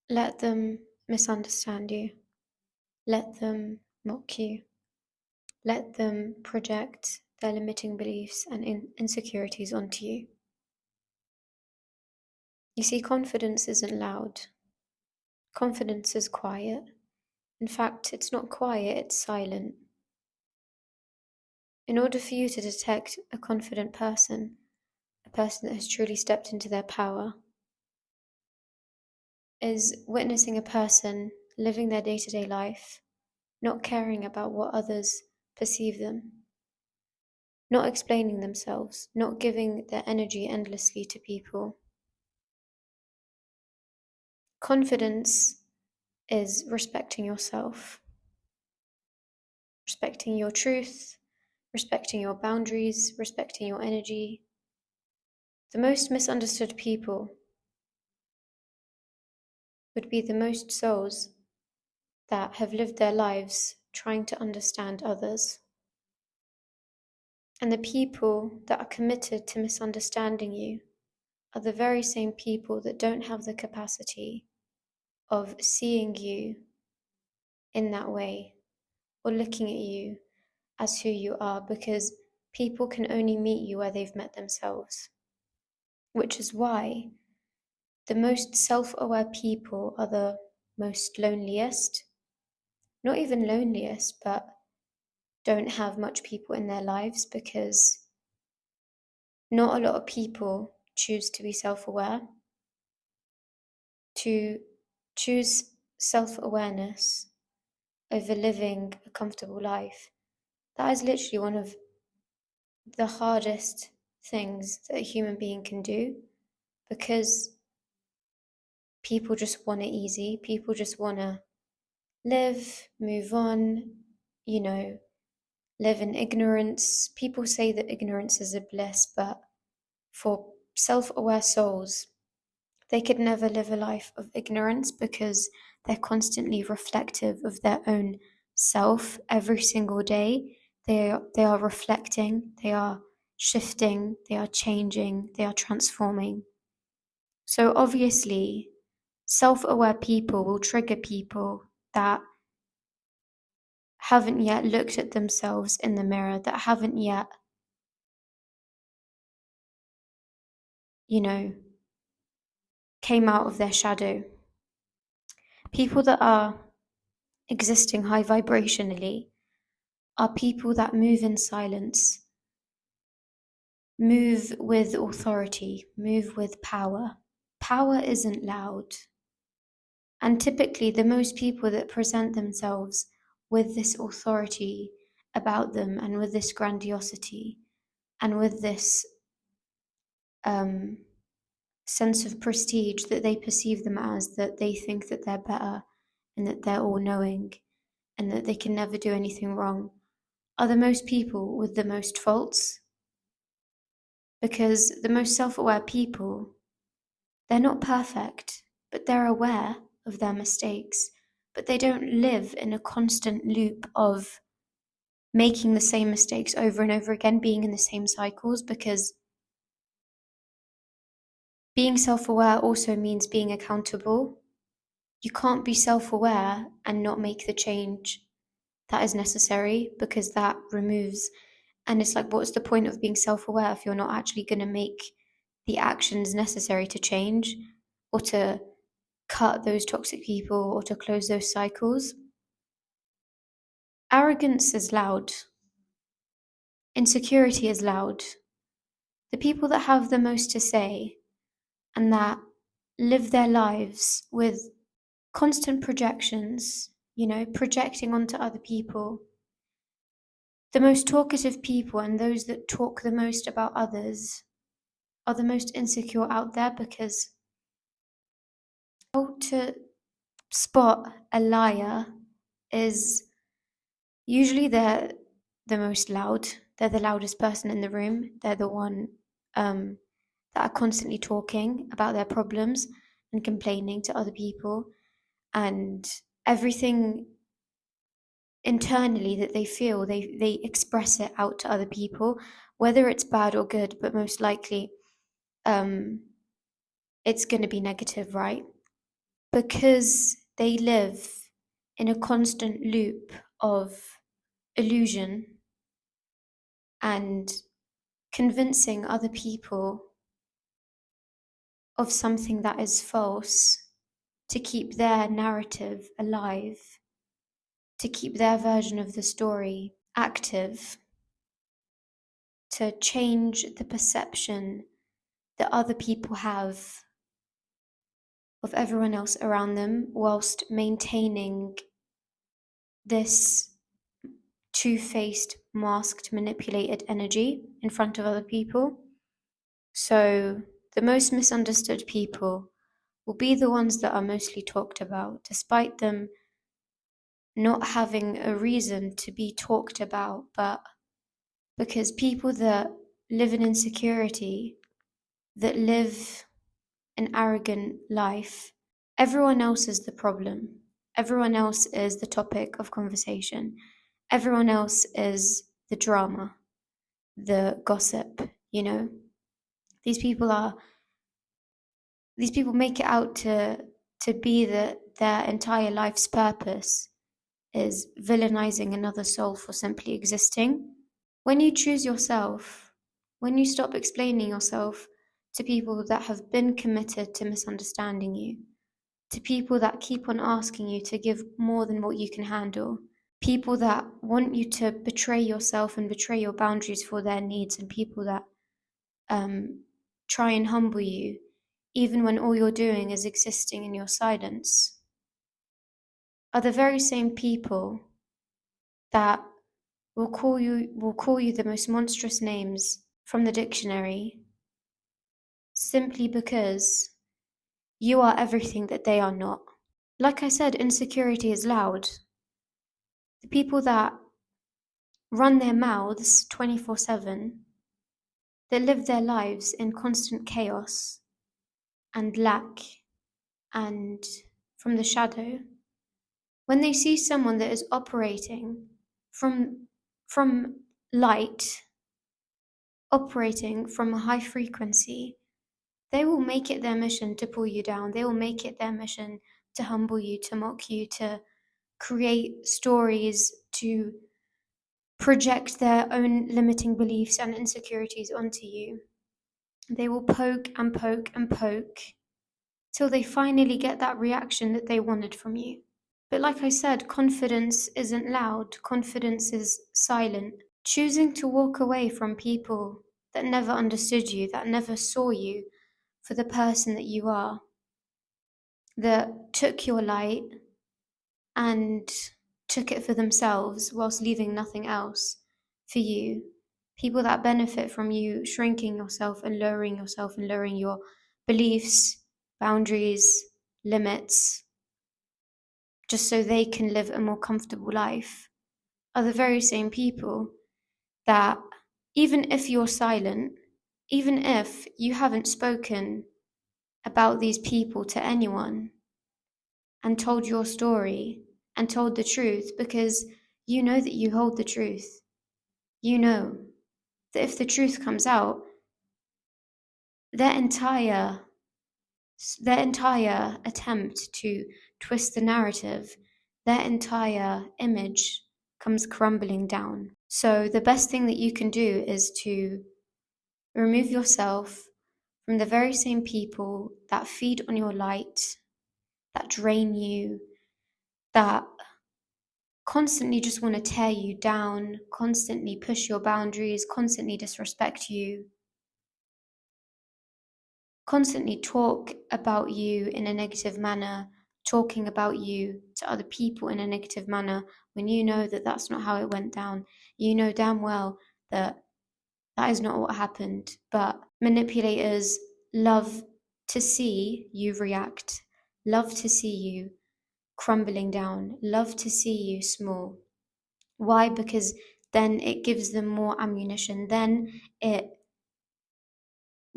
Let them misunderstand you. Let them mock you. Let them project their limiting beliefs and insecurities onto you. You see, confidence isn't loud. Confidence is quiet. In fact, it's not quiet, it's silent. In order for you to detect a confident person, a person that has truly stepped into their power, is witnessing a person living their day-to-day life, not caring about what others perceive them, not explaining themselves, not giving their energy endlessly to people. Confidence is respecting yourself, respecting your truth, respecting your boundaries, respecting your energy. The most misunderstood people would be the most souls that have lived their lives trying to understand others. And the people that are committed to misunderstanding you are the very same people that don't have the capacity of seeing you in that way or looking at you as who you are, because people can only meet you where they've met themselves. Which is why the most self-aware people are the most loneliest, not even loneliest, but don't have much people in their lives, because not a lot of people choose to be self-aware. To choose self-awareness over living a comfortable life, that is literally one of the hardest things that a human being can do, because people just want it easy. People just want to live, move on, you know, live in ignorance. People say that ignorance is a bliss, but for self-aware souls, they could never live a life of ignorance, because they're constantly reflective of their own self every single day. They are reflecting, they are shifting, they are changing, they are transforming. So obviously, self-aware people will trigger people that haven't yet looked at themselves in the mirror, that haven't yet, came out of their shadow. People that are existing high vibrationally are people that move in silence, move with authority, move with power. Power isn't loud. And typically, the most people that present themselves with this authority about them and with this grandiosity and with this sense of prestige that they perceive them as, that they think that they're better and that they're all-knowing and that they can never do anything wrong, are the most people with the most faults. Because the most self-aware people, they're not perfect, but they're aware of their mistakes, but they don't live in a constant loop of making the same mistakes over and over again, being in the same cycles, because being self-aware also means being accountable. You can't be self-aware and not make the change that is necessary, because that removes, and it's like, what's the point of being self-aware if you're not actually going to make the actions necessary to change or to cut those toxic people or to close those cycles? Arrogance is loud. Insecurity is loud. The people that have the most to say and that live their lives with constant projections, projecting onto other people. The most talkative people and those that talk the most about others are the most insecure out there, because how to spot a liar is usually they're the most loud. They're the loudest person in the room. They're the one that are constantly talking about their problems and complaining to other people, and everything internally that they feel, they express it out to other people, whether it's bad or good, but most likely it's going to be negative, right? because they live in a constant loop of illusion and convincing other people of something that is false to keep their narrative alive, to keep their version of the story active, to change the perception that other people have of everyone else around them, whilst maintaining this two-faced, masked, manipulated energy in front of other people. So the most misunderstood people will be the ones that are mostly talked about, despite them not having a reason to be talked about, but because people that live in insecurity, that live an arrogant life, everyone else is the problem. Everyone else is the topic of conversation. Everyone else is the drama, the gossip, These people make it out to be that their entire life's purpose is villainizing another soul for simply existing. When you choose yourself, when you stop explaining yourself to people that have been committed to misunderstanding you, to people that keep on asking you to give more than what you can handle, people that want you to betray yourself and betray your boundaries for their needs, and people that try and humble you, even when all you're doing is existing in your silence, are the very same people that will call you the most monstrous names from the dictionary simply because you are everything that they are not. Like I said, insecurity is loud. The people that run their mouths 24/7, that live their lives in constant chaos and lack and from the shadow, when they see someone that is operating from light, operating from a high frequency, they will make it their mission to pull you down. They will make it their mission to humble you, to mock you, to create stories, to project their own limiting beliefs and insecurities onto you. They will poke and poke and poke till they finally get that reaction that they wanted from you. But like I said, confidence isn't loud, confidence is silent. Choosing to walk away from people that never understood you, that never saw you for the person that you are, that took your light and took it for themselves whilst leaving nothing else for you. People that benefit from you shrinking yourself and lowering your beliefs, boundaries, limits, just so they can live a more comfortable life, are the very same people that, even if you're silent, even if you haven't spoken about these people to anyone and told your story and told the truth, because you know that you hold the truth. You know that if the truth comes out, their entire attempt to twist the narrative, their entire image comes crumbling down. So the best thing that you can do is to remove yourself from the very same people that feed on your light, that drain you, that constantly just want to tear you down, constantly push your boundaries, constantly disrespect you, constantly talk about you in a negative manner, talking about you to other people in a negative manner, when you know that that's not how it went down. You know damn well that that is not what happened. But manipulators love to see you react, love to see you crumbling down, love to see you small. Why? Because then it gives them more ammunition. Then it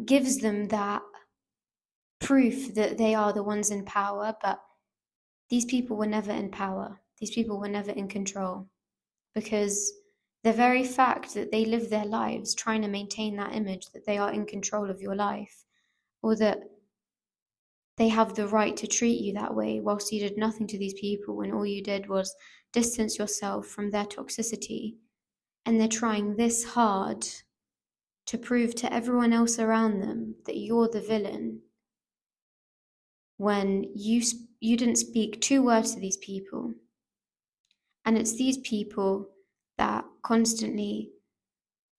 gives them that proof that they are the ones in power. But these people were never in power. These people were never in control, because the very fact that they live their lives trying to maintain that image that they are in control of your life, or that they have the right to treat you that way whilst you did nothing to these people when all you did was distance yourself from their toxicity. And they're trying this hard to prove to everyone else around them that you're the villain when you didn't speak 2 words to these people. And it's these people that constantly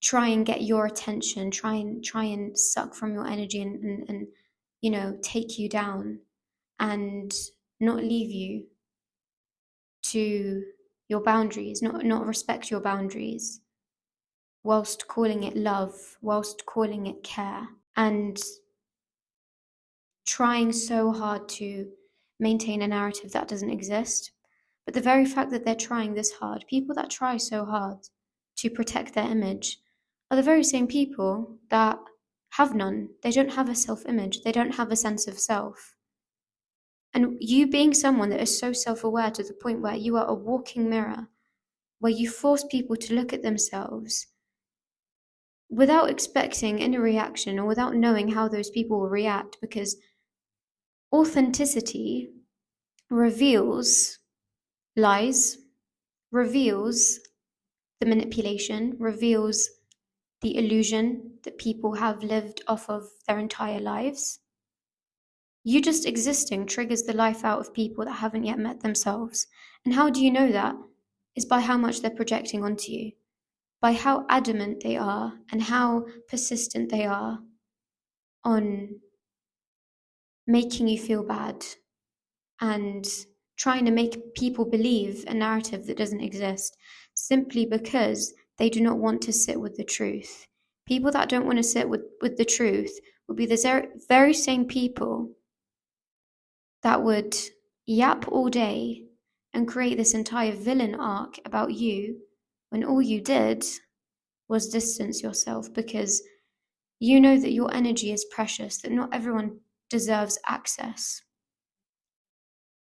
try and get your attention, try and suck from your energy and take you down and not leave you to your boundaries, not respect your boundaries, whilst calling it love, whilst calling it care, and trying so hard to maintain a narrative that doesn't exist. But the very fact that they're trying this hard, people that try so hard to protect their image, are the very same people that have none. They don't have a self-image. They don't have a sense of self. And you being someone that is so self-aware to the point where you are a walking mirror, where you force people to look at themselves without expecting any reaction or without knowing how those people will react, because authenticity reveals lies, reveals the manipulation, reveals the illusion that people have lived off of their entire lives. You just existing triggers the life out of people that haven't yet met themselves. And how do you know that? Is by how much they're projecting onto you, by how adamant they are and how persistent they are on making you feel bad and trying to make people believe a narrative that doesn't exist, simply because they do not want to sit with the truth. People that don't want to sit with the truth would be the very same people that would yap all day and create this entire villain arc about you when all you did was distance yourself, because you know that your energy is precious, that not everyone deserves access.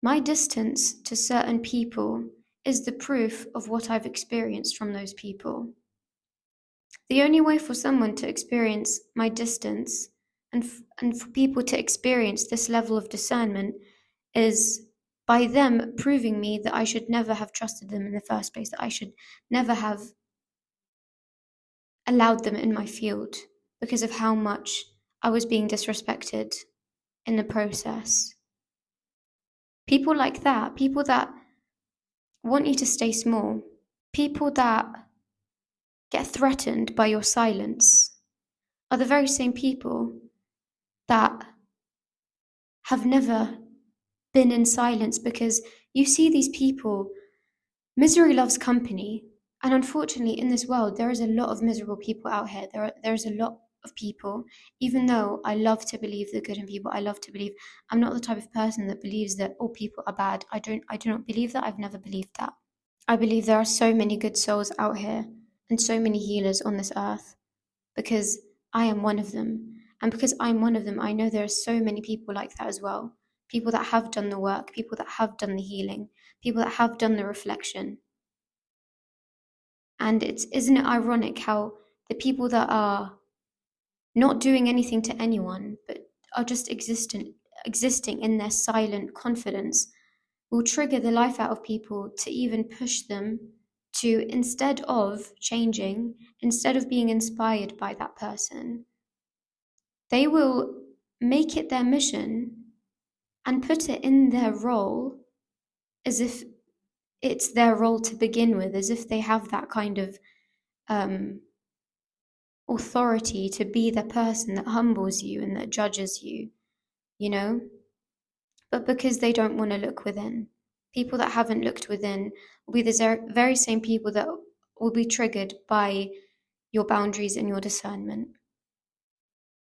My distance to certain people is the proof of what I've experienced from those people. The only way for someone to experience my distance and for people to experience this level of discernment is by them proving me that I should never have trusted them in the first place, that I should never have allowed them in my field because of how much I was being disrespected in the process. People like that, people that want you to stay small, people that get threatened by your silence, are the very same people that have never been in silence, because you see these people, misery loves company. And unfortunately, in this world, there is a lot of miserable people out here. There's a lot of people, even though I love to believe the good in people, I love to believe, I'm not the type of person that believes that all people are bad. I do not believe that. I've never believed that. I believe there are so many good souls out here and so many healers on this earth, because I am one of them. And because I'm one of them, I know there are so many people like that as well. People that have done the work, people that have done the healing, people that have done the reflection. And isn't it ironic how the people that are not doing anything to anyone, but are just existing in their silent confidence, will trigger the life out of people to even push them to, instead of changing, instead of being inspired by that person, they will make it their mission and put it in their role as if it's their role to begin with, as if they have that kind of authority to be the person that humbles you and that judges you, you know? But because they don't want to look within. People that haven't looked within will be the very same people that will be triggered by your boundaries and your discernment.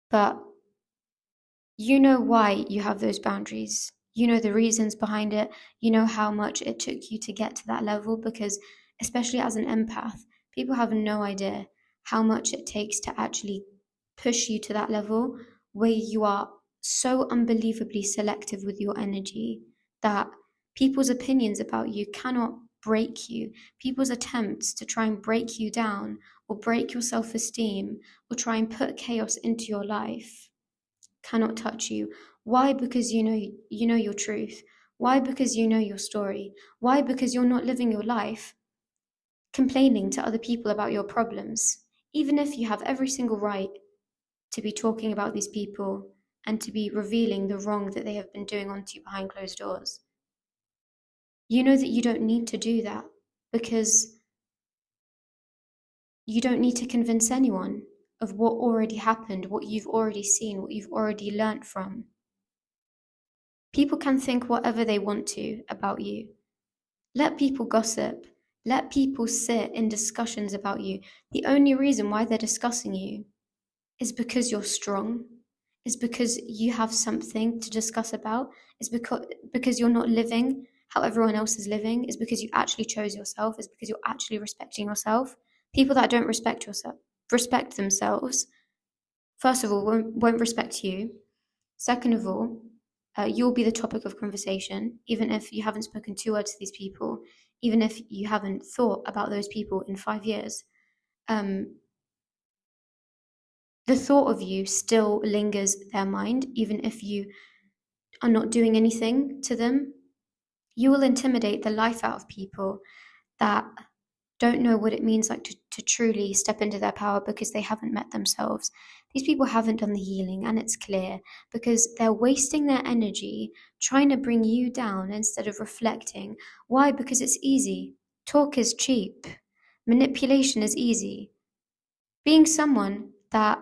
But you know why you have those boundaries. You know the reasons behind it. You know how much it took you to get to that level, because especially as an empath, people have no idea how much it takes to actually push you to that level where you are so unbelievably selective with your energy that people's opinions about you cannot break you. People's attempts to try and break you down or break your self-esteem or try and put chaos into your life cannot touch you. Why? Because you know your truth. Why? Because you know your story. Why? Because you're not living your life complaining to other people about your problems, even if you have every single right to be talking about these people and to be revealing the wrong that they have been doing onto you behind closed doors. You know that you don't need to do that because you don't need to convince anyone of what already happened, what you've already seen, what you've already learnt from. People can think whatever they want to about you. Let people gossip. Let people sit in discussions about you. The only reason why they're discussing you is because you're strong, is because you have something to discuss about, is because you're not living how everyone else is living, is because you actually chose yourself, is because you're actually respecting yourself. People that don't respect themselves, first of all, won't respect you. Second of all, you'll be the topic of conversation, even if you haven't spoken 2 words to these people, even if you haven't thought about those people in 5 years. The thought of you still lingers their mind, even if you are not doing anything to them. You will intimidate the life out of people that don't know what it means like to truly step into their power because they haven't met themselves. These people haven't done the healing, and it's clear because they're wasting their energy trying to bring you down instead of reflecting. Why? Because it's easy. Talk is cheap. Manipulation is easy. Being someone that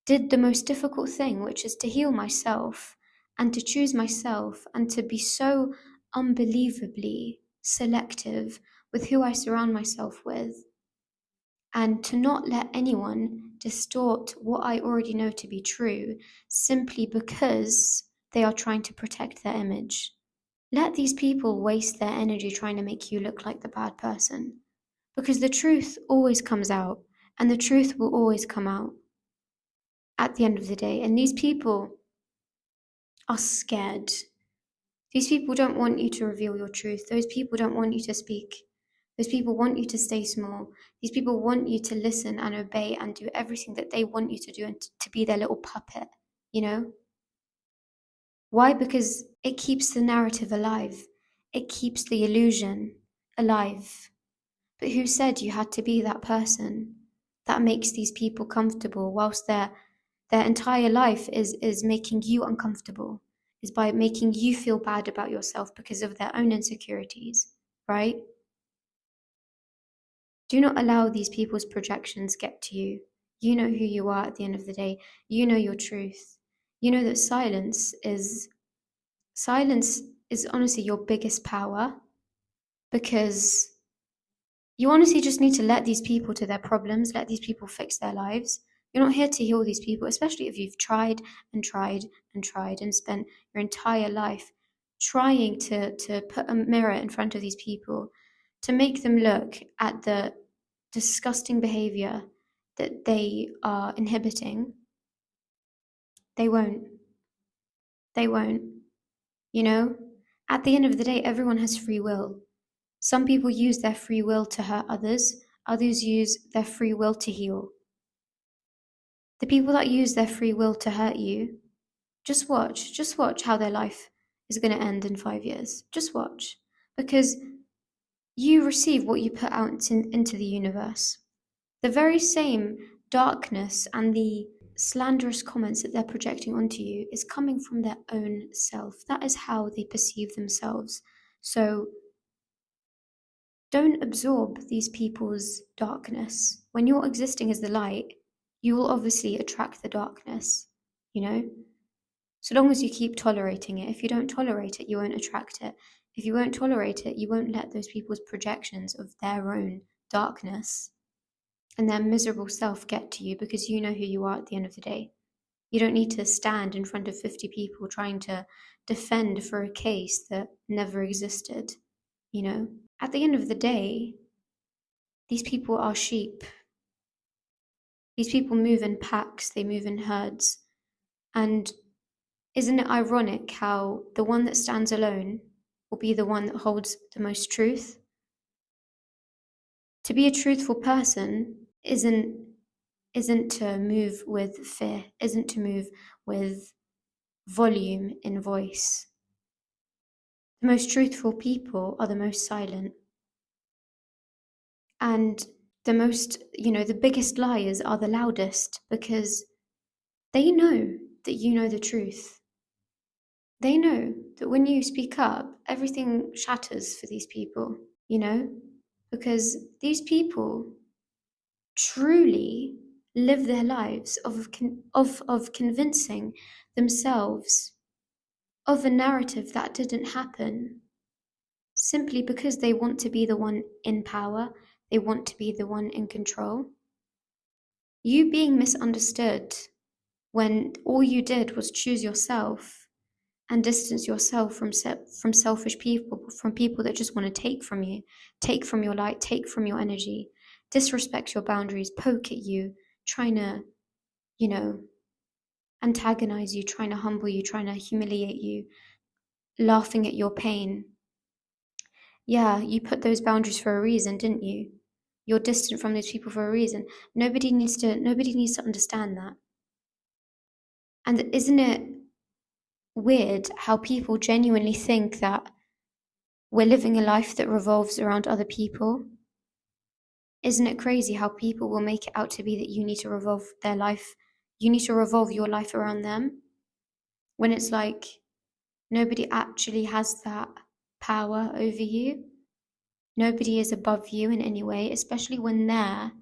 did the most difficult thing, which is to heal myself and to choose myself and to be so unbelievably selective with who I surround myself with, and to not let anyone distort what I already know to be true simply because they are trying to protect their image. Let these people waste their energy trying to make you look like the bad person, because the truth always comes out, and the truth will always come out at the end of the day. And these people are scared. These people don't want you to reveal your truth. Those people don't want you to speak. Those people want you to stay small. These people want you to listen and obey and do everything that they want you to do and to be their little puppet, you know? Why? Because it keeps the narrative alive. It keeps the illusion alive. But who said you had to be that person that makes these people comfortable whilst their entire life is making you uncomfortable, is by making you feel bad about yourself because of their own insecurities, right? Do not allow these people's projections get to you. You know who you are at the end of the day. You know your truth. You know that silence is honestly your biggest power, because you honestly just need to let these people to their problems, let these people fix their lives. You're not here to heal these people, especially if you've tried and tried and tried and spent your entire life trying to put a mirror in front of these people, to make them look at the disgusting behavior that they are inhibiting. They won't. They won't. You know? At the end of the day, everyone has free will. Some people use their free will to hurt others use their free will to heal. The people that use their free will to hurt you, just watch how their life is going to end in 5 years. Just watch. Because you receive what you put out into the universe. The very same darkness and the slanderous comments that they're projecting onto you is coming from their own self. That is how they perceive themselves. So don't absorb these people's darkness. When you're existing as the light, you will obviously attract the darkness, you know? So long as you keep tolerating it. If you don't tolerate it, you won't attract it. If you won't tolerate it, you won't let those people's projections of their own darkness and their miserable self get to you, because you know who you are at the end of the day. You don't need to stand in front of 50 people trying to defend for a case that never existed, you know? At the end of the day, these people are sheep. These people move in packs, they move in herds. And isn't it ironic how the one that stands alone will be the one that holds the most truth? To be a truthful person isn't to move with fear, isn't to move with volume in voice. The most truthful people are the most silent. And the most, the biggest liars are the loudest because they know that you know the truth. They know that when you speak up, everything shatters for these people, because these people truly live their lives of convincing themselves of a narrative that didn't happen simply because they want to be the one in power, they want to be the one in control. You being misunderstood when all you did was choose yourself and distance yourself from selfish people, from people that just want to take from you, take from your light, take from your energy, disrespect your boundaries, poke at you, trying to, antagonize you, trying to humble you, trying to humiliate you, laughing at your pain. Yeah, you put those boundaries for a reason, didn't you? You're distant from those people for a reason. Nobody needs to understand that. And isn't it weird how people genuinely think that we're living a life that revolves around other people? Isn't it crazy how people will make it out to be that you need to revolve your life around them? When it's like nobody actually has that power over you. Nobody is above you in any way, especially when they're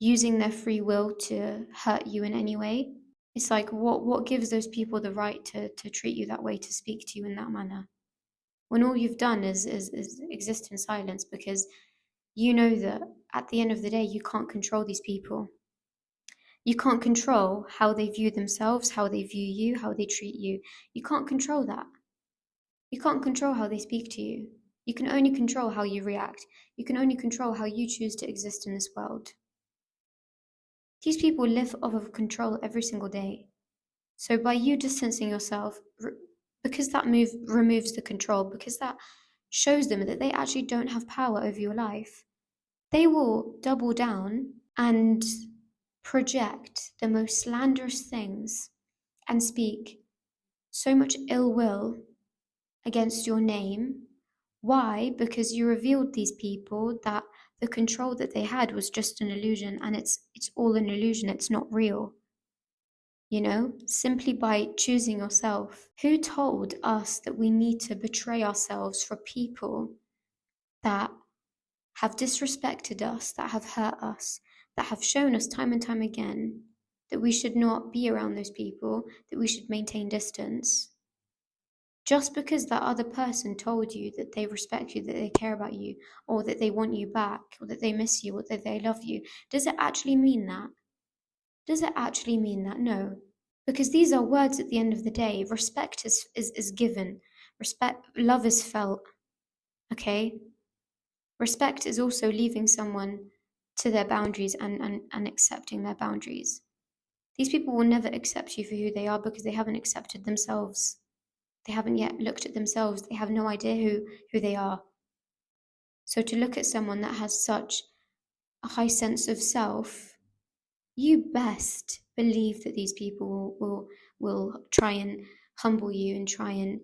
using their free will to hurt you in any way. It's like, what gives those people the right to treat you that way, to speak to you in that manner? When all you've done is exist in silence because you know that at the end of the day, you can't control these people. You can't control how they view themselves, how they view you, how they treat you. You can't control that. You can't control how they speak to you. You can only control how you react. You can only control how you choose to exist in this world. These people live off of control every single day. So by you distancing yourself, because that move removes the control, because that shows them that they actually don't have power over your life, they will double down and project the most slanderous things and speak so much ill will against your name. Why? Because you revealed these people that the control that they had was just an illusion, and it's all an illusion, it's not real. Simply by choosing yourself. Who told us that we need to betray ourselves for people that have disrespected us, that have hurt us, that have shown us time and time again that we should not be around those people, that we should maintain distance? Just because that other person told you that they respect you, that they care about you, or that they want you back, or that they miss you, or that they love you, does it actually mean that? Does it actually mean that? No. Because these are words at the end of the day. Respect is given. Love is felt. Okay? Respect is also leaving someone to their boundaries and accepting their boundaries. These people will never accept you for who they are because they haven't accepted themselves. They haven't yet looked at themselves. They have no idea who they are. So to look at someone that has such a high sense of self, you best believe that these people will try and humble you and try and,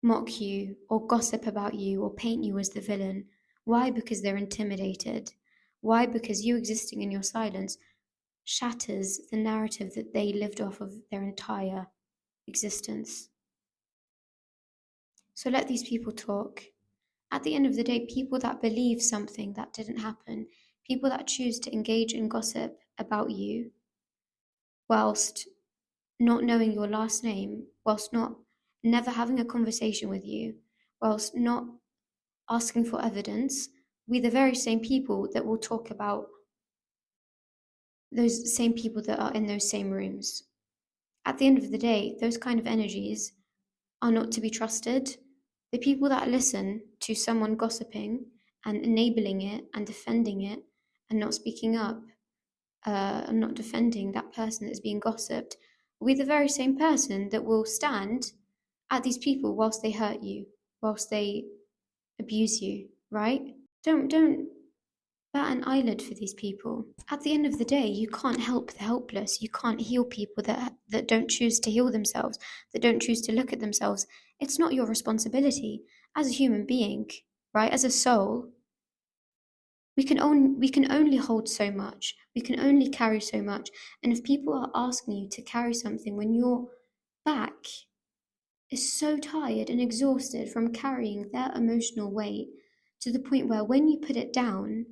mock you or gossip about you or paint you as the villain. Why? Because they're intimidated. Why? Because you existing in your silence shatters the narrative that they lived off of their entire existence. So let these people talk. At the end of the day, people that believe something that didn't happen, people that choose to engage in gossip about you, whilst not knowing your last name, whilst never having a conversation with you, whilst not asking for evidence, we're the very same people that will talk about those same people that are in those same rooms. At the end of the day, those kind of energies are not to be trusted. The people that listen to someone gossiping and enabling it and defending it and not speaking up, and not defending that person that's being gossiped, we're the very same person that will stand at these people whilst they hurt you, whilst they abuse you, right? Don't bat an eyelid for these people. At the end of the day, you can't help the helpless. You can't heal people that don't choose to heal themselves, that don't choose to look at themselves. It's not your responsibility as a human being, right? As a soul, we can only hold so much. We can only carry so much. And if people are asking you to carry something when your back is so tired and exhausted from carrying their emotional weight to the point where when you put it down,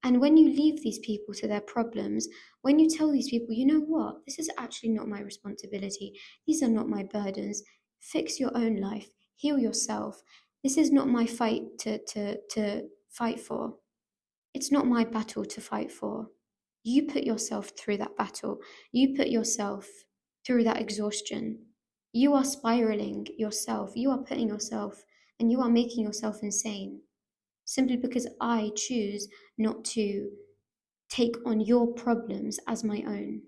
and when you leave these people to their problems, when you tell these people, you know what, this is actually not my responsibility, these are not my burdens, fix your own life, heal yourself. This is not my fight to fight for. It's not my battle to fight for. You put yourself through that battle. You put yourself through that exhaustion. You are spiraling yourself. You are putting yourself and you are making yourself insane simply because I choose not to take on your problems as my own.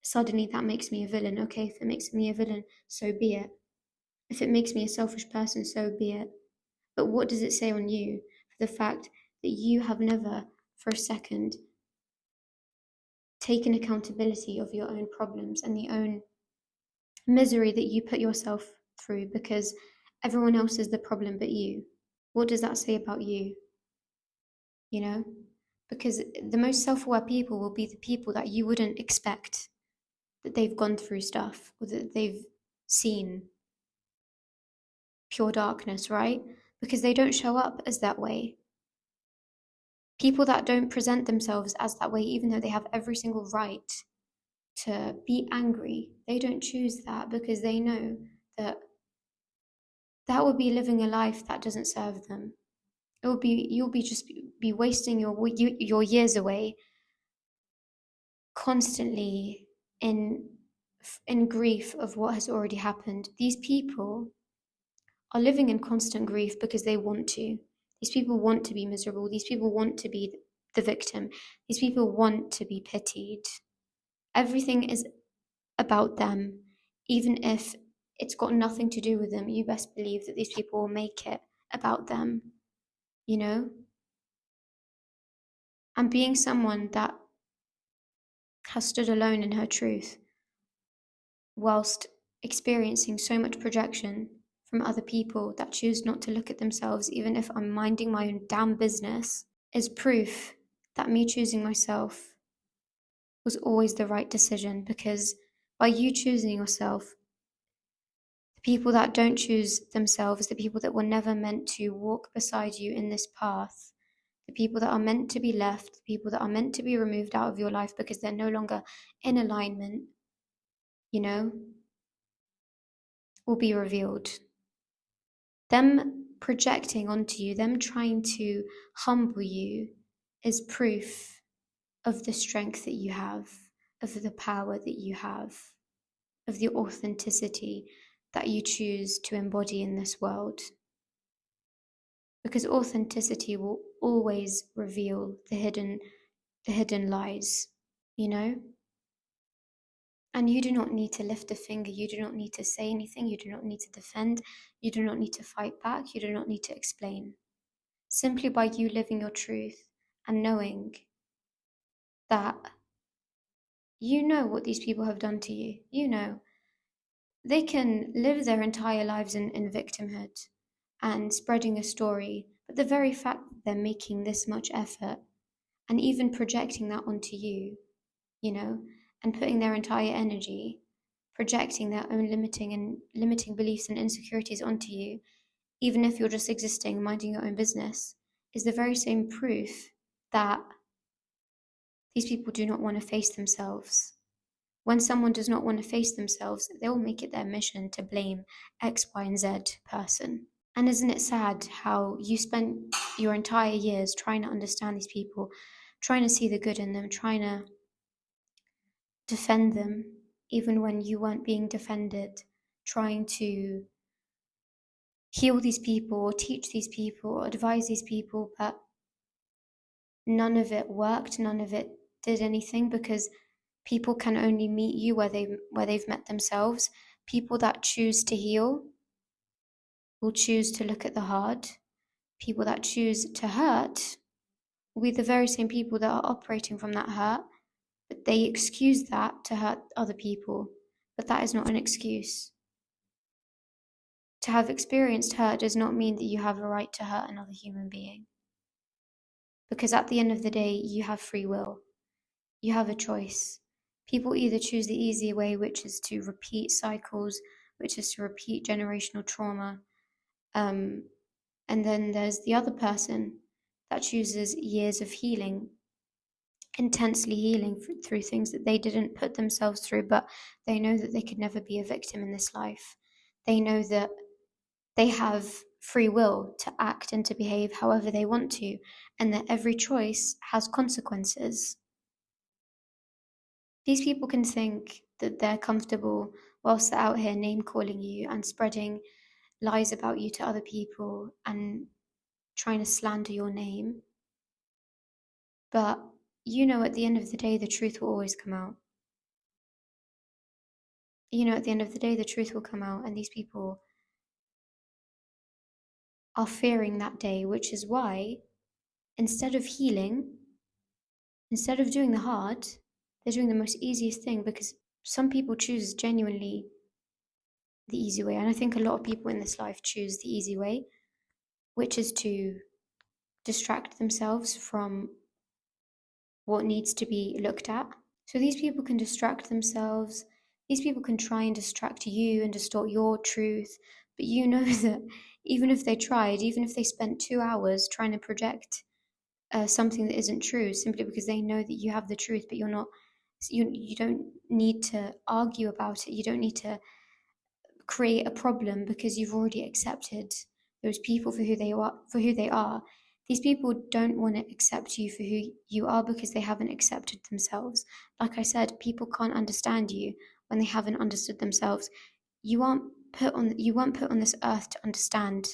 Suddenly that makes me a villain. Okay, if it makes me a villain, so be it. If it makes me a selfish person, so be it. But what does it say on you for the fact that you have never for a second taken accountability of your own problems and the own misery that you put yourself through because everyone else is the problem but you? What does that say about you? You know? Because the most self-aware people will be the people that you wouldn't expect that they've gone through stuff or that they've seen pure darkness, right? Because they don't show up as that way. People that don't present themselves as that way, even though they have every single right to be angry, they don't choose that because they know that that would be living a life that doesn't serve them. It will be you'll be just be wasting your years away constantly in in grief of what has already happened. These people are living in constant grief because they want to. These people want to be miserable. These people want to be the victim. These people want to be pitied. Everything is about them, even if it's got nothing to do with them. You best believe that these people will make it about them, you know? And being someone that has stood alone in her truth whilst experiencing so much projection from other people that choose not to look at themselves, even if I'm minding my own damn business, is proof that me choosing myself was always the right decision. Because by you choosing yourself, the people that don't choose themselves, the people that were never meant to walk beside you in this path, the people that are meant to be left, the people that are meant to be removed out of your life because they're no longer in alignment, you know, will be revealed. Them projecting onto you, them trying to humble you, is proof of the strength that you have, of the power that you have, of the authenticity that you choose to embody in this world. Because authenticity will always reveal the hidden lies, you know? And you do not need to lift a finger, you do not need to say anything, you do not need to defend, you do not need to fight back, you do not need to explain. Simply by you living your truth and knowing that you know what these people have done to you. You know, they can live their entire lives in victimhood and spreading a story, but the very fact that they're making this much effort and even projecting that onto you, you know, and putting their entire energy, projecting their own limiting beliefs and insecurities onto you, even if you're just existing, minding your own business, is the very same proof that these people do not want to face themselves. When someone does not want to face themselves, they will make it their mission to blame X, Y, and Z person. And isn't it sad how you spent your entire years trying to understand these people, trying to see the good in them, trying to defend them, even when you weren't being defended, trying to heal these people, or teach these people, or advise these people, but none of it worked, none of it did anything because people can only meet you where they've met themselves. People that choose to heal will choose to look at the heart. People that choose to hurt we're the very same people that are operating from that hurt, but they excuse that to hurt other people. But that is not an excuse. To have experienced hurt does not mean that you have a right to hurt another human being. Because at the end of the day, you have free will. You have a choice. People either choose the easy way, which is to repeat cycles, which is to repeat generational trauma. And then there's the other person that chooses years of healing, intensely healing through things that they didn't put themselves through, but they know that they could never be a victim in this life. They know that they have free will to act and to behave however they want to, and that every choice has consequences. These people can think that they're comfortable whilst they're out here name calling you and spreading lies about you to other people and trying to slander your name. But you know, at the end of the day, the truth will always come out. You know, at the end of the day, the truth will come out, and these people are fearing that day, which is why instead of healing, instead of doing the hard, they're doing the most easiest thing, because some people choose genuinely the easy way. And I think a lot of people in this life choose the easy way, which is to distract themselves from what needs to be looked at. So these people can distract themselves. These people can try and distract you and distort your truth. But you know that even if they tried, even if they spent 2 hours trying to project something that isn't true, simply because they know that you have the truth, but you're not, you don't need to argue about it. You don't need to create a problem, because you've already accepted those people for who they are. These people don't want to accept you for who you are because they haven't accepted themselves. Like I said, people can't understand you when they haven't understood themselves. You weren't put on this earth to understand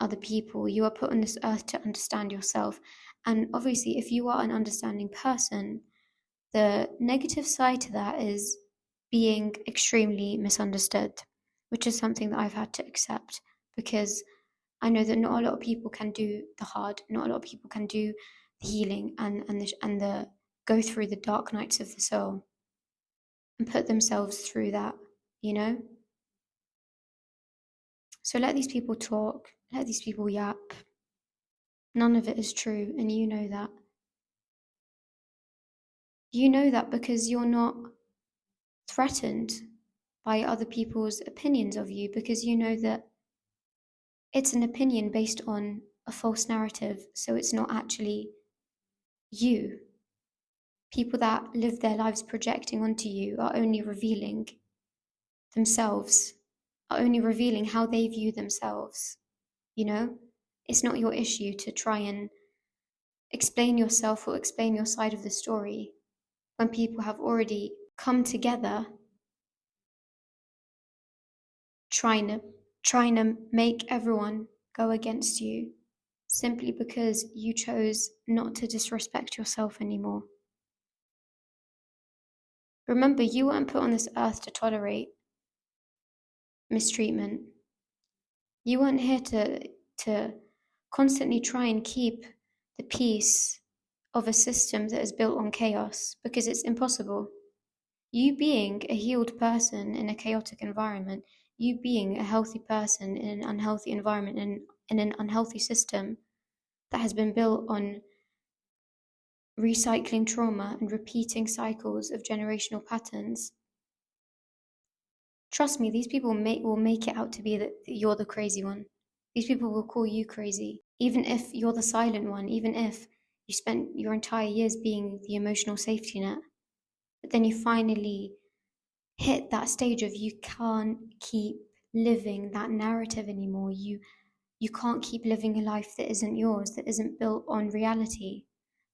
other people. You are put on this earth to understand yourself. And obviously, if you are an understanding person, the negative side to that is being extremely misunderstood, which is something that I've had to accept, because I know that not a lot of people can do the hard, not a lot of people can do the healing and the go through the dark nights of the soul and put themselves through that, you know? So let these people talk, let these people yap. None of it is true, and you know that. You know that because you're not threatened by other people's opinions of you, because you know that it's an opinion based on a false narrative, so it's not actually you. People that live their lives projecting onto you are only revealing themselves, are only revealing how they view themselves. You know, it's not your issue to try and explain yourself or explain your side of the story when people have already come together trying to make everyone go against you, simply because you chose not to disrespect yourself anymore. Remember, you weren't put on this earth to tolerate mistreatment. You weren't here to constantly try and keep the peace of a system that is built on chaos, because it's impossible. You being a healed person in a chaotic environment, you being a healthy person in an unhealthy environment, in an unhealthy system that has been built on recycling trauma and repeating cycles of generational patterns. Trust me, these people will make it out to be that you're the crazy one. These people will call you crazy, even if you're the silent one, even if you spent your entire years being the emotional safety net. But then you finally hit that stage of you can't keep living that narrative anymore. You can't keep living a life that isn't yours, that isn't built on reality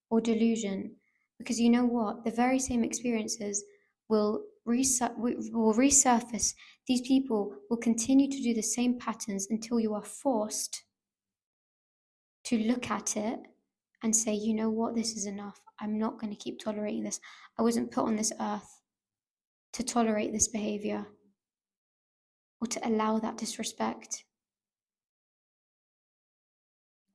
or delusion. Because you know what? The very same experiences will resurface. These people will continue to do the same patterns until you are forced to look at it and say, you know what, this is enough. I'm not going to keep tolerating this. I wasn't put on this earth to tolerate this behavior or to allow that disrespect.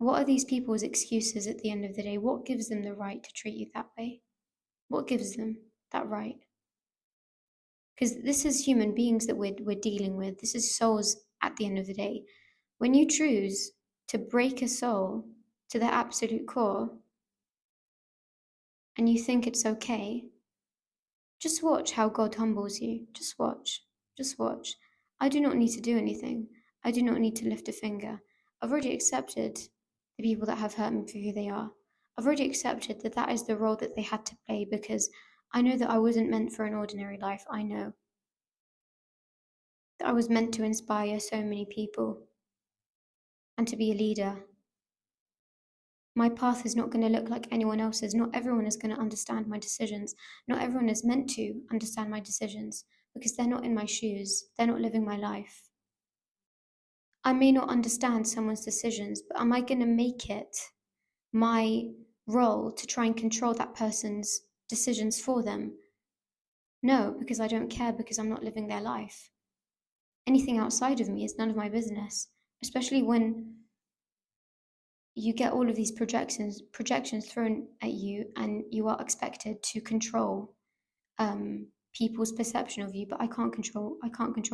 What are these people's excuses at the end of the day? What gives them the right to treat you that way? What gives them that right? Because this is human beings that we're dealing with. This is souls at the end of the day. When you choose to break a soul to their absolute core and you think it's okay, just watch how God humbles you. Just watch. Just watch. I do not need to do anything. I do not need to lift a finger. I've already accepted the people that have hurt me for who they are. I've already accepted that that is the role that they had to play because I know that I wasn't meant for an ordinary life. I know that I was meant to inspire so many people and to be a leader. My path is not going to look like anyone else's. Not everyone is going to understand my decisions. Not everyone is meant to understand my decisions because they're not in my shoes. They're not living my life. I may not understand someone's decisions, but am I going to make it my role to try and control that person's decisions for them? No, because I don't care, because I'm not living their life. Anything outside of me is none of my business, especially when you get all of these projections thrown at you and you are expected to control people's perception of you. But I can't control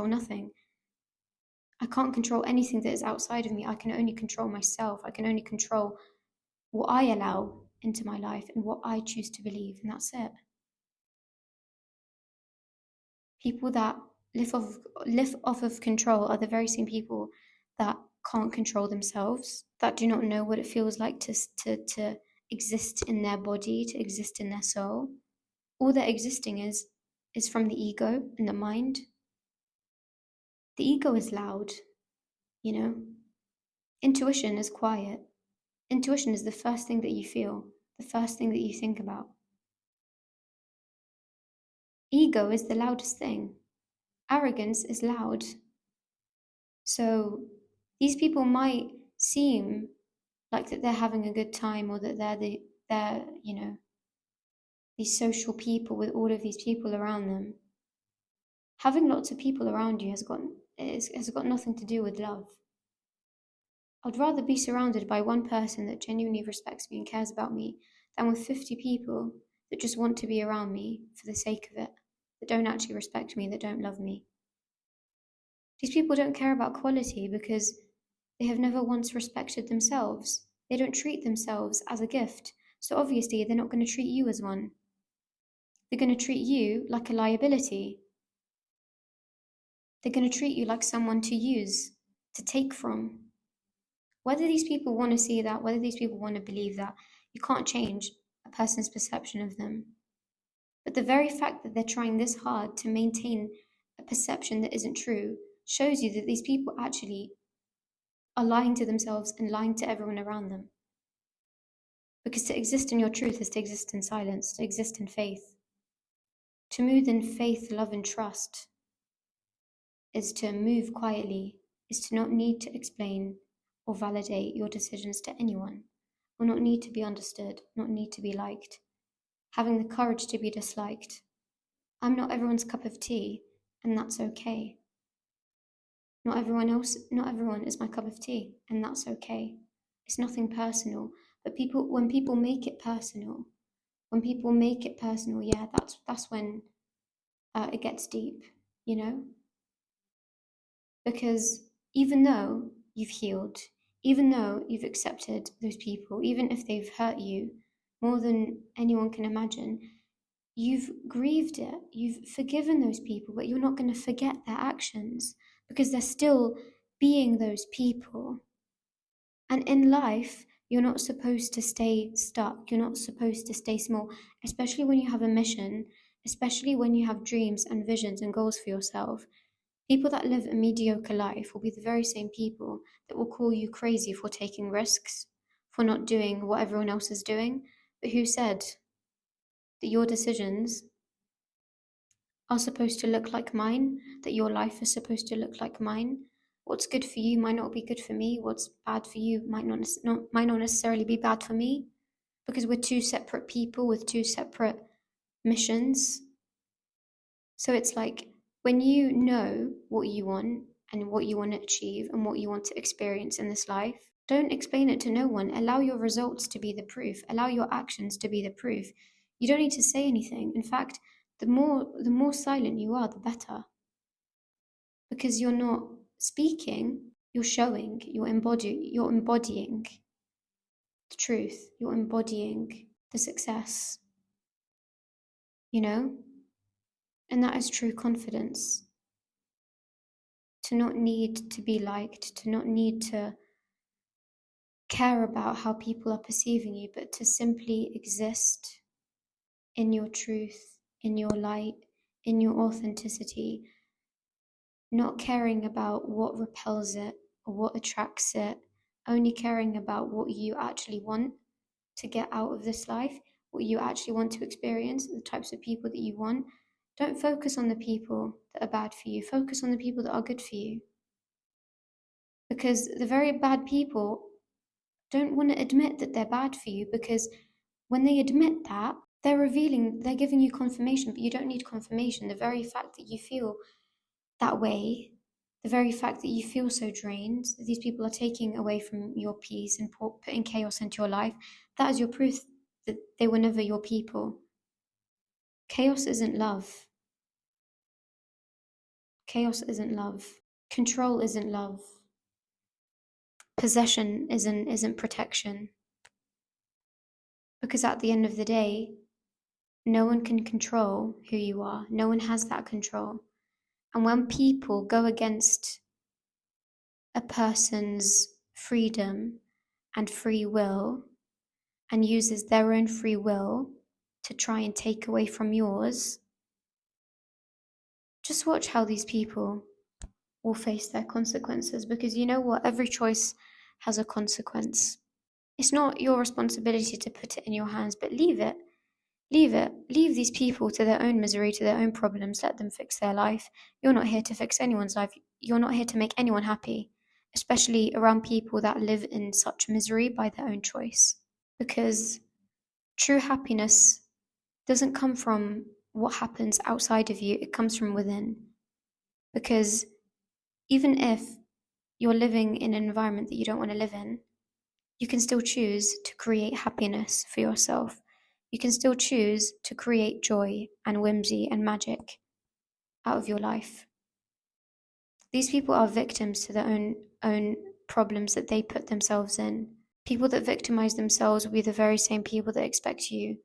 nothing. I can't control anything that is outside of me. I can only control myself. I can only control what I allow into my life and what I choose to believe, and that's it. People that live off of control are the very same people that can't control themselves, that do not know what it feels like to exist in their body, to exist in their soul. All that existing is from the ego and the mind. The ego is loud, you know. Intuition is quiet. Intuition is the first thing that you feel, the first thing that you think about. Ego is the loudest thing. Arrogance is loud. So these people might seem like that they're having a good time, or that they're these social people with all of these people around them. Having lots of people around you has got nothing to do with love. I'd rather be surrounded by one person that genuinely respects me and cares about me than with 50 people that just want to be around me for the sake of it, that don't actually respect me, that don't love me. These people don't care about quality because they have never once respected themselves. They don't treat themselves as a gift, so obviously they're not going to treat you as one. They're going to treat you like a liability. They're going to treat you like someone to use, to take from. Whether these people want to see that, whether these people want to believe that, you can't change a person's perception of them. But the very fact that they're trying this hard to maintain a perception that isn't true shows you that these people actually are lying to themselves and lying to everyone around them. Because to exist in your truth is to exist in silence, to exist in faith. To move in faith, love, and trust is to move quietly, is to not need to explain or validate your decisions to anyone, or not need to be understood, not need to be liked, having the courage to be disliked. I'm not everyone's cup of tea, and that's okay. Not everyone is my cup of tea, and that's okay. It's nothing personal. But when people make it personal, yeah, that's when it gets deep, you know? Because even though you've healed, even though you've accepted those people, even if they've hurt you more than anyone can imagine, you've grieved it, you've forgiven those people, but you're not going to forget their actions because they're still being those people. And in life, you're not supposed to stay stuck. You're not supposed to stay small, especially when you have a mission, especially when you have dreams and visions and goals for yourself. People that live a mediocre life will be the very same people that will call you crazy for taking risks, for not doing what everyone else is doing. But who said that your decisions are supposed to look like mine, that your life is supposed to look like mine? What's good for you might not be good for me. What's bad for you might not necessarily be bad for me, because we're two separate people with two separate missions. So it's like, when you know what you want and what you want to achieve and what you want to experience in this life, Don't explain it to no one. Allow your results to be the proof. Allow your actions to be the proof. You don't need to say anything. In fact, the more silent you are, the better. Because you're not speaking, you're showing, you're embodying the truth. You're embodying the success, you know? And that is true confidence. To not need to be liked, to not need to care about how people are perceiving you, but to simply exist in your truth, in your light, in your authenticity, not caring about what repels it or what attracts it, only caring about what you actually want to get out of this life, what you actually want to experience, the types of people that you want. Don't focus on the people that are bad for you, focus on the people that are good for you. Because the very bad people don't want to admit that they're bad for you, because when they admit that, they're giving you confirmation, but you don't need confirmation. The very fact that you feel that way, the very fact that you feel so drained, that these people are taking away from your peace and putting chaos into your life, that is your proof that they were never your people. Chaos isn't love. Chaos isn't love. Control isn't love. Possession isn't protection. Because at the end of the day, no one can control who you are. No one has that control. And when people go against a person's freedom and free will and uses their own free will to try and take away from yours, just watch how these people will face their consequences, because you know what? Every choice has a consequence. It's not your responsibility to put it in your hands, but leave it. Leave it. Leave these people to their own misery, to their own problems. Let them fix their life. You're not here to fix anyone's life. You're not here to make anyone happy, especially around people that live in such misery by their own choice. Because true happiness doesn't come from what happens outside of you, it comes from within. Because even if you're living in an environment that you don't want to live in, you can still choose to create happiness for yourself. You can still choose to create joy and whimsy and magic out of your life. These people are victims to their own problems that they put themselves in. People that victimize themselves will be the very same people that expect you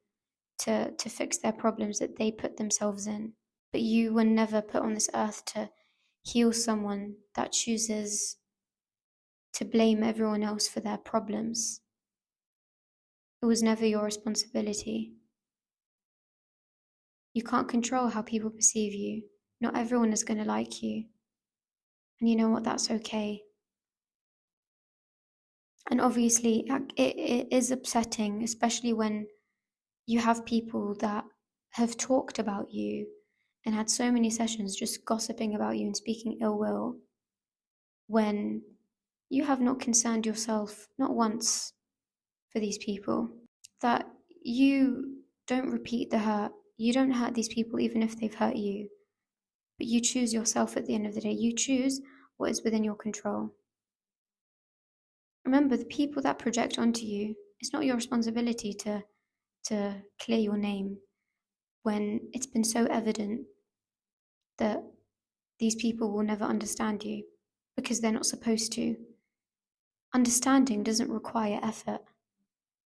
to fix their problems that they put themselves in. But you were never put on this earth to heal someone that chooses to blame everyone else for their problems. It was never your responsibility. You can't control how people perceive you. Not everyone is going to like you. And you know what? That's okay. And obviously, it is upsetting, especially when you have people that have talked about you and had so many sessions just gossiping about you and speaking ill will, when you have not concerned yourself, not once, for these people. That you don't repeat the hurt. You don't hurt these people even if they've hurt you. But you choose yourself at the end of the day. You choose what is within your control. Remember, the people that project onto you, it's not your responsibility to clear your name when it's been so evident that these people will never understand you because they're not supposed to. Understanding doesn't require effort.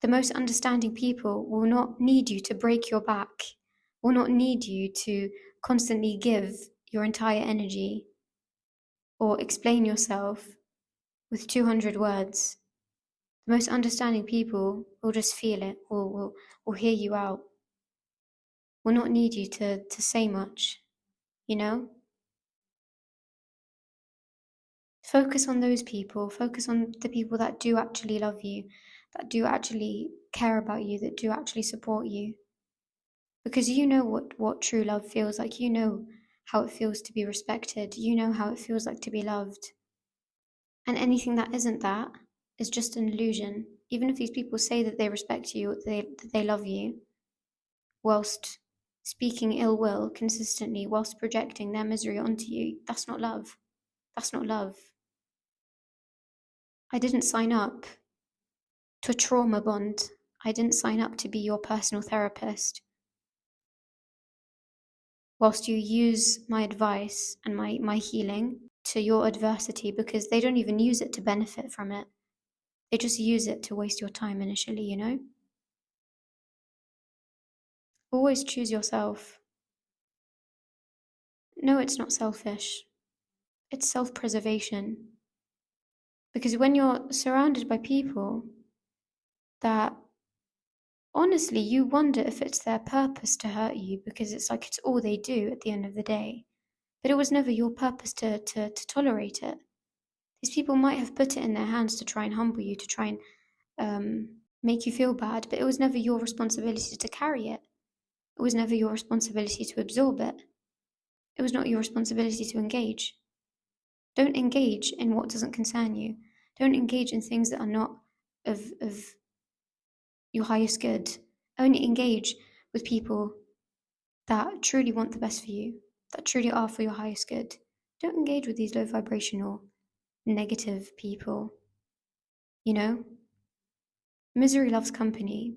The most understanding people will not need you to break your back, will not need you to constantly give your entire energy or explain yourself with 200 words. The most understanding people will just feel it, will hear you out, will not need you to say much, you know? Focus on those people, focus on the people that do actually love you, that do actually care about you, that do actually support you. Because you know what true love feels like, you know how it feels to be respected, you know how it feels like to be loved. And anything that isn't that is just an illusion. Even if these people say that they respect you, that they love you, whilst speaking ill will consistently, whilst projecting their misery onto you, that's not love. That's not love. I didn't sign up to trauma bond. I didn't sign up to be your personal therapist. Whilst you use my advice and my healing to your adversity, because they don't even use it to benefit from it. They just use it to waste your time initially, you know? Always choose yourself. No, it's not selfish. It's self-preservation. Because when you're surrounded by people that honestly you wonder if it's their purpose to hurt you, because it's like it's all they do at the end of the day. But it was never your purpose to tolerate it. These people might have put it in their hands to try and humble you, to try and make you feel bad, but it was never your responsibility to carry it. It was never your responsibility to absorb it. It was not your responsibility to engage. Don't engage in what doesn't concern you. Don't engage in things that are not of your highest good. Only engage with people that truly want the best for you, that truly are for your highest good. Don't engage with these low vibrational, negative people. You know? Misery loves company.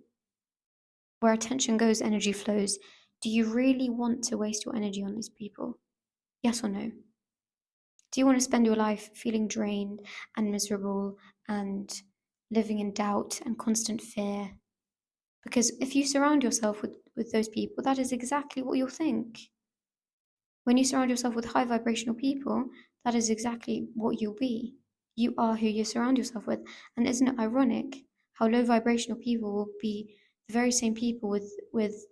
Where attention goes, energy flows. Do you really want to waste your energy on these people? Yes or no? Do you want to spend your life feeling drained and miserable and living in doubt and constant fear? Because if you surround yourself with those people, that is exactly what you'll think. When you surround yourself with high vibrational people, that is exactly what you'll be. You are who you surround yourself with. And isn't it ironic how low vibrational people will be the very same people with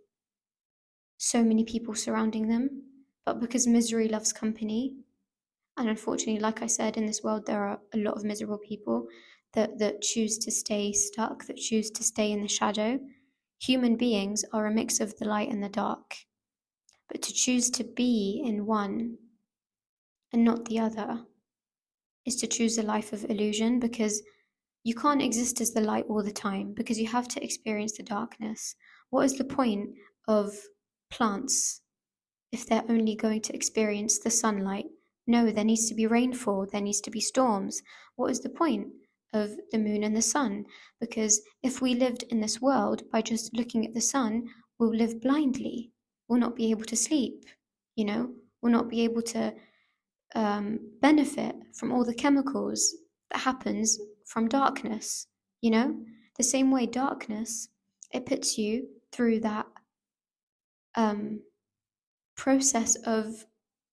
so many people surrounding them? But because misery loves company, and unfortunately, like I said, in this world, there are a lot of miserable people that choose to stay stuck, that choose to stay in the shadow. Human beings are a mix of the light and the dark. But to choose to be in one and not the other is to choose a life of illusion, because you can't exist as the light all the time, because you have to experience the darkness. What is the point of plants if they're only going to experience the sunlight? No, there needs to be rainfall, there needs to be storms. What is the point of the moon and the sun? Because if we lived in this world by just looking at the sun, we'll live blindly. We'll not be able to sleep, you know? We'll not be able to benefit from all the chemicals that happens from darkness, you know? The same way darkness, it puts you through that process of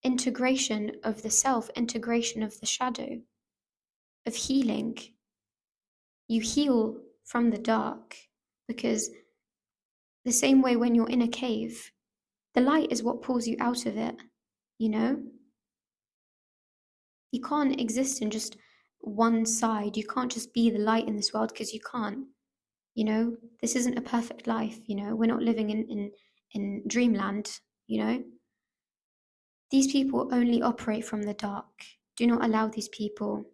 integration of the self, integration of the shadow, of healing. You heal from the dark, because the same way when you're in a cave, the light is what pulls you out of it, you know? You can't exist in just one side. You can't just be the light in this world, because you can't. You know, this isn't a perfect life, you know. We're not living in dreamland, you know. These people only operate from the dark. Do not allow these people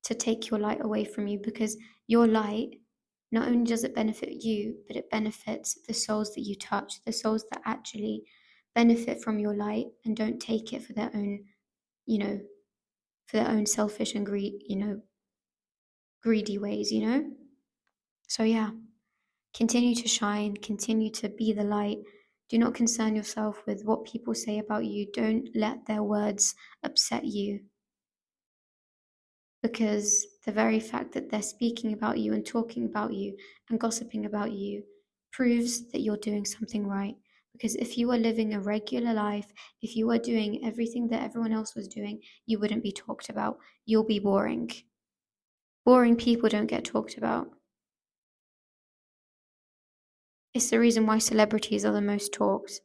to take your light away from you, because your light, not only does it benefit you, but it benefits the souls that you touch, the souls that actually benefit from your light and don't take it for their own, you know, for their own selfish and greedy ways, you know? So yeah, continue to shine, continue to be the light. Do not concern yourself with what people say about you. Don't let their words upset you, because the very fact that they're speaking about you and talking about you and gossiping about you proves that you're doing something right. Because if you were living a regular life, if you were doing everything that everyone else was doing, you wouldn't be talked about. You'll be boring. Boring people don't get talked about. It's the reason why celebrities are the most talked.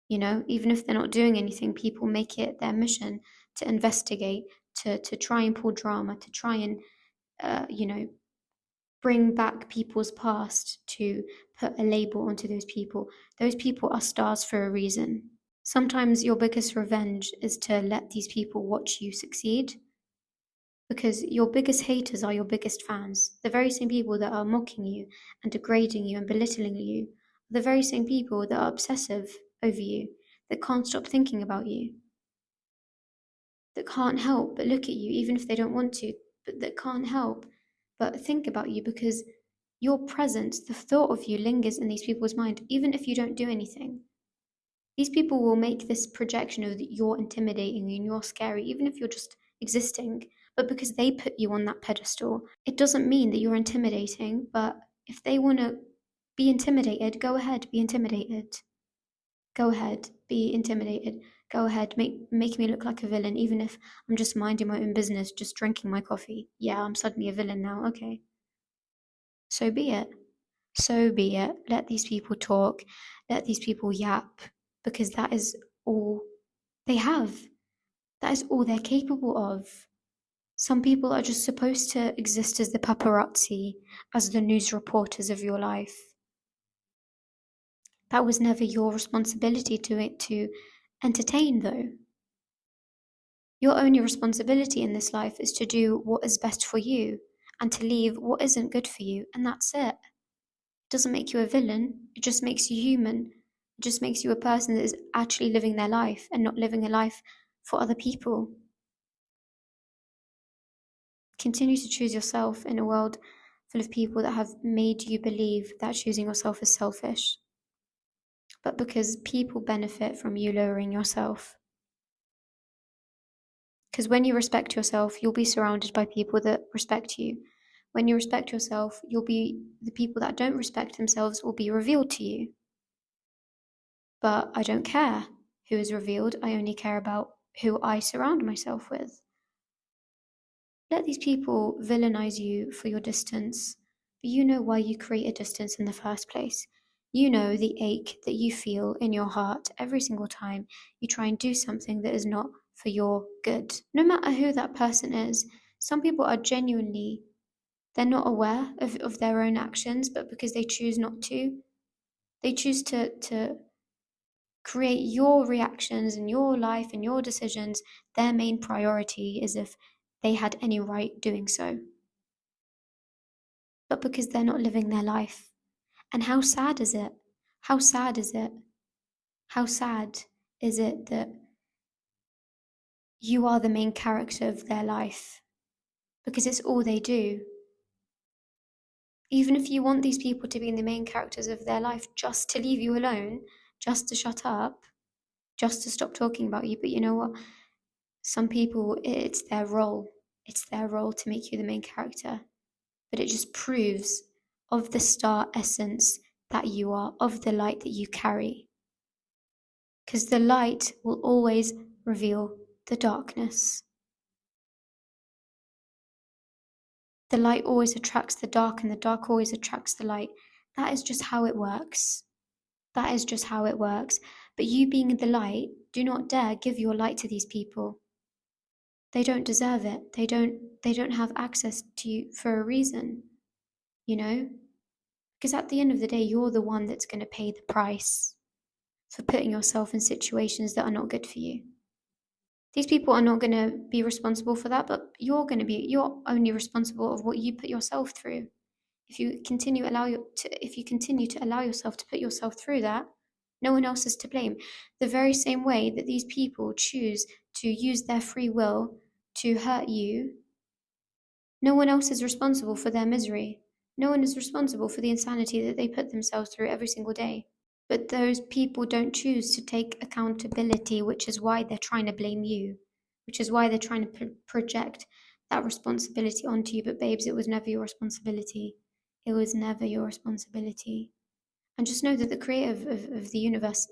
You know, even if they're not doing anything, people make it their mission to investigate, to try and pull drama, to try and, bring back people's past, to put a label onto those people. Those people are stars for a reason. Sometimes your biggest revenge is to let these people watch you succeed, because your biggest haters are your biggest fans. The very same people that are mocking you and degrading you and belittling you are the very same people that are obsessive over you, that can't stop thinking about you, that can't help but look at you even if they don't want to. that can't help but think about you, because your presence, the thought of you lingers in these people's mind, even if you don't do anything. These people will make this projection of that you're intimidating and you're scary, even if you're just existing. But because they put you on that pedestal, it doesn't mean that you're intimidating. But if they want to be intimidated, go ahead, be intimidated. Go ahead, be intimidated. Go ahead, make me look like a villain, even if I'm just minding my own business, just drinking my coffee. Yeah, I'm suddenly a villain now. Okay. So be it. So be it. Let these people talk. Let these people yap, because that is all they have. That is all they're capable of. Some people are just supposed to exist as the paparazzi, as the news reporters of your life. That was never your responsibility to entertain, though. Your only responsibility in this life is to do what is best for you and to leave what isn't good for you, and that's it. It doesn't make you a villain, it just makes you human. It just makes you a person that is actually living their life and not living a life for other people. Continue to choose yourself in a world full of people that have made you believe that choosing yourself is selfish. But because people benefit from you lowering yourself. Because when you respect yourself, you'll be surrounded by people that respect you. When you respect yourself, the people that don't respect themselves will be revealed to you. But I don't care who is revealed. I only care about who I surround myself with. Let these people villainize you for your distance, but you know why you create a distance in the first place. You know the ache that you feel in your heart every single time you try and do something that is not for your good. No matter who that person is, some people are genuinely, they're not aware of their own actions, but because they choose not to, they choose to create your reactions and your life and your decisions their main priority, as if they had any right doing so. But because they're not living their life. And how sad is it? How sad is it? How sad is it that you are the main character of their life? Because it's all they do. Even if you want these people to be the main characters of their life, just to leave you alone, just to shut up, just to stop talking about you. But you know what? Some people, it's their role. It's their role to make you the main character. But it just proves of the star essence that you are, of the light that you carry. Because the light will always reveal the darkness. The light always attracts the dark, and the dark always attracts the light. That is just how it works. That is just how it works. But you being the light, do not dare give your light to these people. They don't deserve it. They don't have access to you for a reason, you know? Because at the end of the day, you're the one that's going to pay the price for putting yourself in situations that are not good for you. These people are not going to be responsible for that, but you're only responsible of what you put yourself through. If you continue to allow yourself to put yourself through that, no one else is to blame. The very same way that these people choose to use their free will to hurt you, no one else is responsible for their misery. No one is responsible for the insanity that they put themselves through every single day. But those people don't choose to take accountability, which is why they're trying to blame you, which is why they're trying to project that responsibility onto you. But babes, it was never your responsibility. It was never your responsibility. And just know that the creator of the universe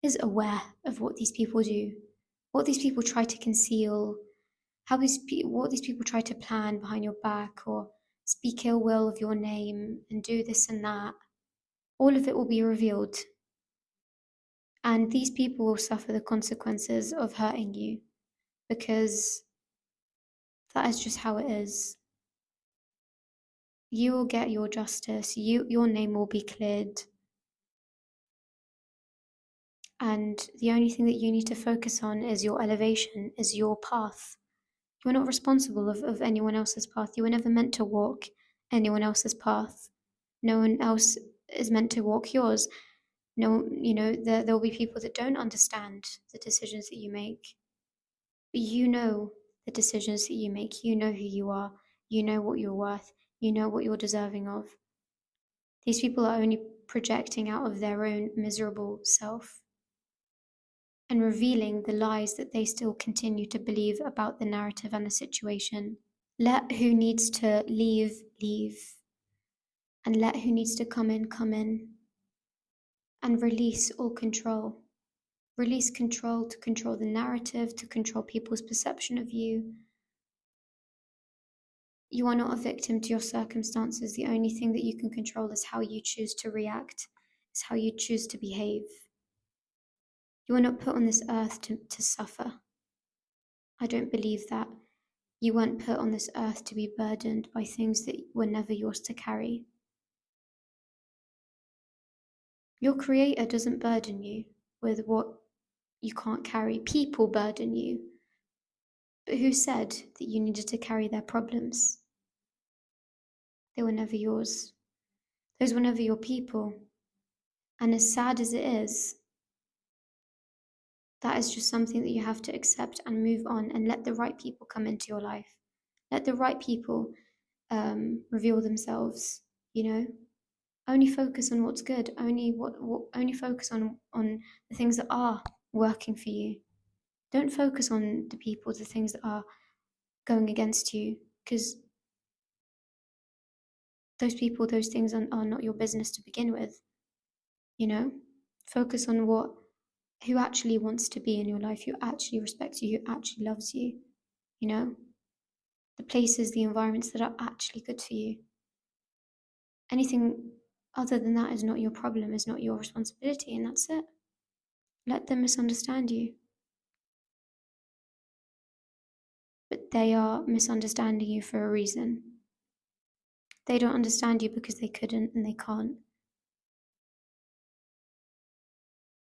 is aware of what these people do, what these people try to conceal, what these people try to plan behind your back, or speak ill will of your name and do this and that. All of it will be revealed. And these people will suffer the consequences of hurting you, because that is just how it is. You will get your justice, your name will be cleared. And the only thing that you need to focus on is your elevation, is your path. You're not responsible of anyone else's path. You were never meant to walk anyone else's path. No one else is meant to walk yours. No, there will be people that don't understand the decisions that you make. But you know the decisions that you make. You know who you are. You know what you're worth. You know what you're deserving of. These people are only projecting out of their own miserable self and revealing the lies that they still continue to believe about the narrative and the situation. Let who needs to leave, leave. And let who needs to come in, come in. And release all control. Release control to control the narrative, to control people's perception of you. You are not a victim to your circumstances. The only thing that you can control is how you choose to react, is how you choose to behave. You are not put on this earth to suffer. I don't believe that. You weren't put on this earth to be burdened by things that were never yours to carry. Your Creator doesn't burden you with what you can't carry. People burden you. But who said that you needed to carry their problems? They were never yours. Those were never your people. And as sad as it is, that is just something that you have to accept and move on and let the right people come into your life. Let the right people reveal themselves, you know? Only focus on what's good. Only focus on the things that are working for you. Don't focus on the people, the things that are going against you, because those people, those things are not your business to begin with. You know? Focus on who actually wants to be in your life, who actually respects you, who actually loves you. You know? The places, the environments that are actually good for you. Anything other than that is not your problem, is not your responsibility, and that's it. Let them misunderstand you. But they are misunderstanding you for a reason. They don't understand you because they couldn't and they can't.